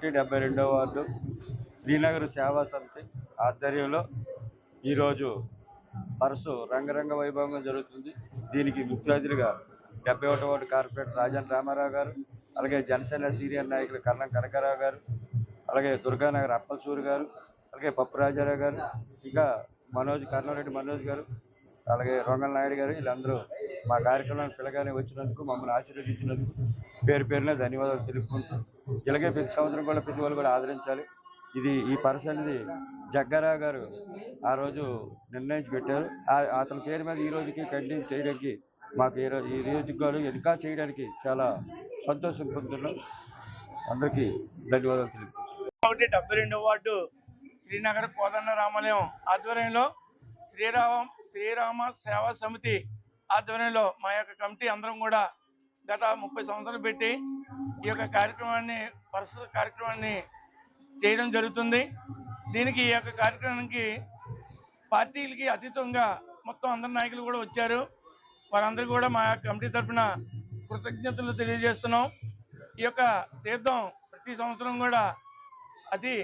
72వ ward Srinagar సేవా సమితి ఆధ్వర్యంలో ఈరోజు పరసు రంగరంగ వైభవంగా జరుగుతుంది. దీనికి ముఖ్య అతిథిగా 71వ వార్డు కార్పొరేటర్ రాజన్ రామారావు గారు, అలాగే జనసేన సీనియర్ నాయకులు కన్నం కనకారావు గారు, అలాగే దుర్గానగర్ అప్పలసూరి గారు, అలాగే పప్పు రాజారావు గారు, ఇంకా కర్ణారెడ్డి మనోజ్ గారు, అలాగే రొంగల నాయుడు గారు, వీళ్ళందరూ మా కార్యక్రమానికి పిల్లగానే వచ్చినందుకు, మమ్మల్ని ఆశీర్వదించినందుకు పేరు పేరున ధన్యవాదాలు తెలుపుకుంటూ, ఇలాగే ప్రతి సంవత్సరం కూడా ప్రతి వాళ్ళు కూడా ఆదరించాలి. ఈ పరస అనేది జగ్గారావు గారు ఆ రోజు నిర్ణయించి పెట్టారు. అతని పేరు మీద ఈ రోజుకి కంటిన్యూ చేయడానికి మాకు ఈ రోజుకి కూడా ఇంకా చేయడానికి చాలా సంతోషం పొందుతున్నాం. అందరికీ ధన్యవాదాలు తెలుపుతున్నాం. 72వ వార్డు శ్రీనగర్ కోదండ రామాలయం ఆధ్వర్యంలో శ్రీరామ సేవా సమితి ఆధ్వర్యంలో మా యొక్క కమిటీ అందరం కూడా గత 30 సంవత్సరాలు పెట్టి ఈ యొక్క కార్యక్రమాన్ని చేయడం జరుగుతుంది. దీనికి ఈ యొక్క కార్యక్రమానికి పార్టీలకి అతీతంగా మొత్తం అందరి నాయకులు కూడా వచ్చారు. వారందరూ కూడా మా కమిటీ తరఫున కృతజ్ఞతలు తెలియజేస్తున్నాం. ఈ యొక్క తీర్థం ప్రతి సంవత్సరం కూడా అతి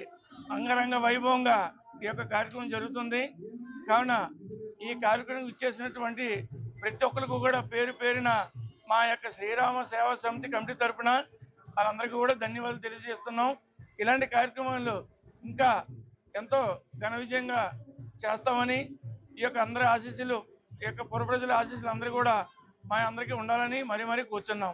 అంగరంగ వైభవంగా ఈ యొక్క కార్యక్రమం జరుగుతుంది. కావున ఈ కార్యక్రమం ఇచ్చేసినటువంటి ప్రతి ఒక్కరికి కూడా పేరు పేరున మా యొక్క శ్రీరామ సేవా సమితి కమిటీ తరఫున వాళ్ళందరికీ కూడా ధన్యవాదాలు తెలియజేస్తున్నాం. ఇలాంటి కార్యక్రమాలు ఇంకా ఎంతో ఘన విజయంగా చేస్తామని, ఈ యొక్క అందరి ఆశీస్సులు, ఈ యొక్క పుర ప్రజల ఆశీస్సులు అందరూ కూడా మా అందరికీ ఉండాలని మరీ కూర్చున్నాం.